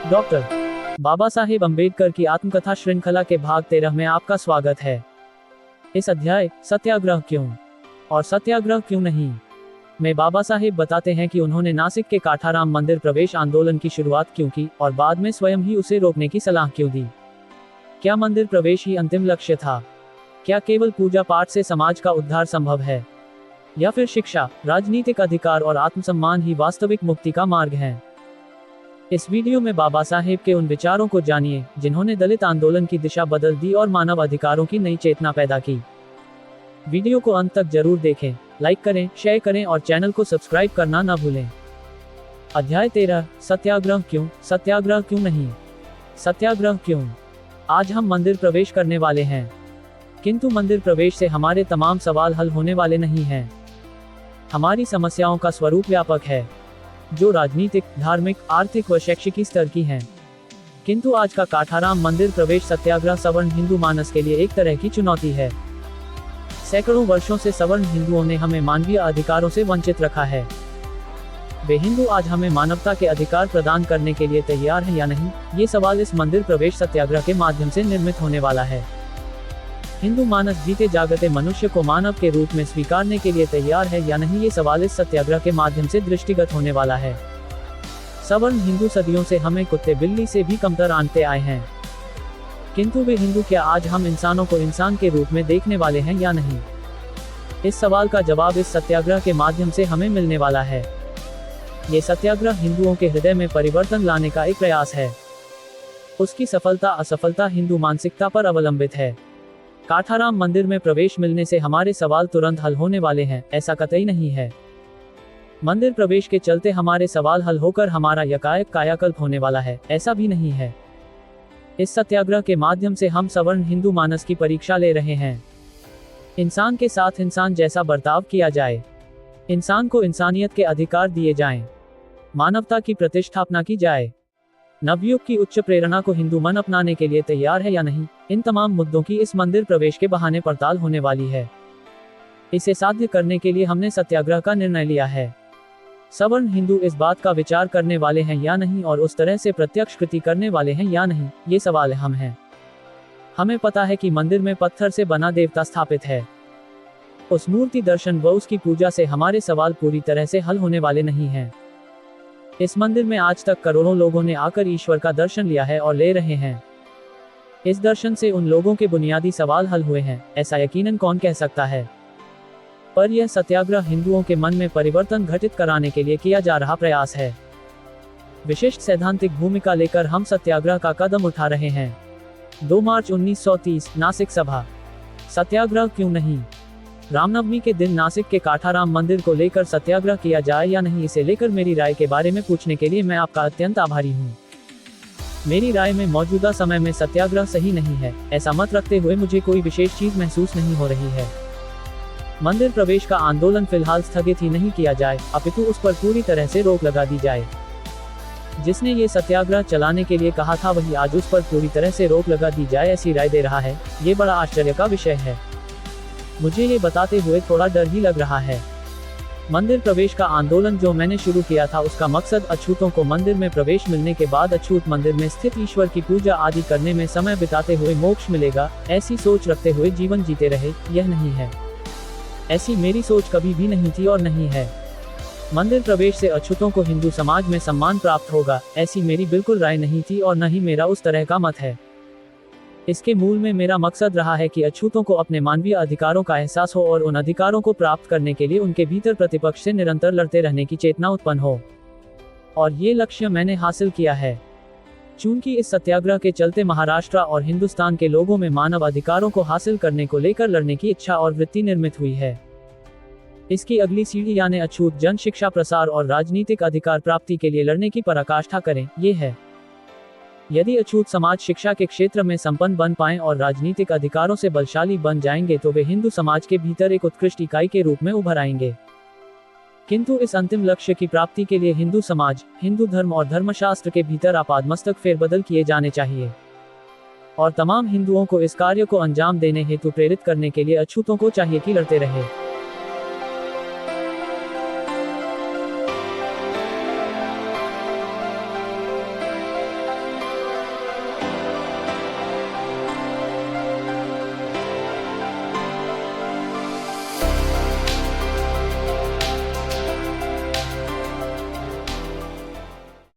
Doctor Baba Saheb Ambedkar की आत्मकथा श्रृंखला के भाग 13 में आपका स्वागत है। इस अध्याय सत्याग्रह क्यों और सत्याग्रह क्यों नहीं में बाबा साहेब बताते हैं कि उन्होंने नासिक के काठाराम मंदिर प्रवेश आंदोलन की शुरुआत क्यों की और बाद में स्वयं ही उसे रोकने की सलाह क्यों दी। क्या मंदिर प्रवेश ही अंतिम लक्ष्य था? क्या केवल पूजा पाठ से समाज का उद्धार संभव है, या फिर शिक्षा, राजनीतिक अधिकार और आत्मसम्मान ही वास्तविक मुक्ति का मार्ग है? इस वीडियो में बाबा साहेब के उन विचारों को जानिए जिन्होंने दलित आंदोलन की दिशा बदल दी और मानव अधिकारों की नई चेतना पैदा की। वीडियो को अंत तक जरूर देखें, लाइक करें, शेयर करें और चैनल को सब्सक्राइब करना न भूलें। अध्याय 13 सत्याग्रह क्यों, सत्याग्रह क्यों नहीं। सत्याग्रह क्यों? आज हम मंदिर प्रवेश करने वाले हैं, किंतु मंदिर प्रवेश से हमारे तमाम सवाल हल होने वाले नहीं हैं। हमारी समस्याओं का स्वरूप व्यापक है, जो राजनीतिक, धार्मिक, आर्थिक व शैक्षिक स्तर की हैं। किंतु आज का काठाराम मंदिर प्रवेश सत्याग्रह सवर्ण हिंदू मानस के लिए एक तरह की चुनौती है। सैकड़ों वर्षों से सवर्ण हिंदुओं ने हमें मानवीय अधिकारों से वंचित रखा है। वे हिंदू आज हमें मानवता के अधिकार प्रदान करने के लिए तैयार हैं या नहीं, ये सवाल इस मंदिर प्रवेश सत्याग्रह के माध्यम से निर्मित होने वाला है। हिंदू मानस जीते जागते मनुष्य को मानव के रूप में स्वीकारने के लिए तैयार है या नहीं, ये सवाल इस सत्याग्रह के माध्यम से दृष्टिगत होने वाला है। सवर्ण हिंदू सदियों से हमें कुत्ते बिल्ली से भी कमतर आंकते आए हैं, किंतु वे हिंदू क्या आज हम इंसानों को इंसान के रूप में देखने वाले हैं या नहीं? इस सवाल का जवाब इस सत्याग्रह के माध्यम से हमें मिलने वाला है। ये सत्याग्रह हिंदुओं के हृदय में परिवर्तन लाने का एक प्रयास है। उसकी सफलता असफलता हिंदू मानसिकता पर अवलंबित है। काठाराम मंदिर में प्रवेश मिलने से हमारे सवाल तुरंत हल होने वाले हैं, ऐसा कतई नहीं है। मंदिर प्रवेश के चलते हमारे सवाल हल होकर हमारा यकायक कायाकल्प होने वाला है, ऐसा भी नहीं है। इस सत्याग्रह के माध्यम से हम सवर्ण हिंदू मानस की परीक्षा ले रहे हैं। इंसान के साथ इंसान जैसा बर्ताव किया जाए, इंसान को इंसानियत के अधिकार दिए जाएं, मानवता की प्रतिष्ठापना की जाए। नवयुग की उच्च प्रेरणा को हिंदू मन अपनाने के लिए तैयार है या नहीं, इन तमाम मुद्दों की इस मंदिर प्रवेश के बहाने पड़ताल होने वाली है। इसे साध्य करने के लिए हमने सत्याग्रह का निर्णय लिया है। सवर्ण हिंदू इस बात का विचार करने वाले हैं या नहीं और उस तरह से प्रत्यक्ष कृति करने वाले हैं या नहीं, ये सवाल हम हैं। हमें पता है कि मंदिर में पत्थर से बना देवता स्थापित है। उस मूर्ति दर्शन व उसकी पूजा से हमारे सवाल पूरी तरह से हल होने वाले नहीं हैं। इस मंदिर में आज तक करोड़ों लोगों ने आकर ईश्वर का दर्शन लिया है और ले रहे हैं। इस दर्शन से उन लोगों के बुनियादी सवाल हल हुए हैं, ऐसा यकीनन कौन कह सकता है? पर यह सत्याग्रह हिंदुओं के मन में परिवर्तन घटित कराने के लिए किया जा रहा प्रयास है। विशिष्ट सैद्धांतिक भूमिका लेकर हम सत्याग्रह का कदम उठा रहे हैं। 2 मार्च 1930 नासिक सभा। सत्याग्रह क्यों नहीं? रामनवमी के दिन नासिक के काठाराम मंदिर को लेकर सत्याग्रह किया जाए या नहीं, इसे लेकर मेरी राय के बारे में पूछने के लिए मैं आपका अत्यंत आभारी हूँ। मेरी राय में मौजूदा समय में सत्याग्रह सही नहीं है। ऐसा मत रखते हुए मुझे कोई विशेष चीज महसूस नहीं हो रही है। मंदिर प्रवेश का आंदोलन फिलहाल स्थगित ही नहीं किया जाए, अपितु उस पर पूरी तरह से रोक लगा दी जाए। जिसने ये सत्याग्रह चलाने के लिए कहा था वही आज उस पर पूरी तरह से रोक लगा दी जाए ऐसी राय दे रहा है। ये बड़ा आश्चर्य का विषय है। मुझे ये बताते हुए थोड़ा डर ही लग रहा है। मंदिर प्रवेश का आंदोलन जो मैंने शुरू किया था उसका मकसद अछूतों को मंदिर में प्रवेश मिलने के बाद अछूत मंदिर में स्थित ईश्वर की पूजा आदि करने में समय बिताते हुए मोक्ष मिलेगा, ऐसी सोच रखते हुए जीवन जीते रहे, यह नहीं है। ऐसी मेरी सोच कभी भी नहीं थी और नहीं है। मंदिर प्रवेश से अछूतों को हिंदू समाज में सम्मान प्राप्त होगा, ऐसी मेरी बिल्कुल राय नहीं थी और न ही मेरा उस तरह का मत है। इसके मूल में मेरा मकसद रहा है कि अछूतों को अपने मानवीय अधिकारों का एहसास हो और उन अधिकारों को प्राप्त करने के लिए उनके भीतर प्रतिपक्ष से निरंतर लड़ते रहने की चेतना उत्पन्न हो, और ये लक्ष्य मैंने हासिल किया है। चूंकि इस सत्याग्रह के चलते महाराष्ट्र और हिंदुस्तान के लोगों में मानव अधिकारों को हासिल करने को लेकर लड़ने की इच्छा और वृत्ति निर्मित हुई है। इसकी अगली सीढ़ी यानी अछूत जन शिक्षा प्रसार और राजनीतिक अधिकार प्राप्ति के लिए लड़ने की पराकाष्ठा करें, ये है। यदि अछूत समाज शिक्षा के क्षेत्र में संपन्न बन पाएं और राजनीतिक अधिकारों से बलशाली बन जाएंगे तो वे हिंदू समाज के भीतर एक उत्कृष्ट इकाई के रूप में उभर आएंगे। किंतु इस अंतिम लक्ष्य की प्राप्ति के लिए हिंदू समाज, हिंदू धर्म और धर्मशास्त्र के भीतर आपादमस्तक फेरबदल किए जाने चाहिए और तमाम हिंदुओं को इस कार्य को अंजाम देने हेतु प्रेरित करने के लिए अछूतों को चाहिए कि लड़ते रहे।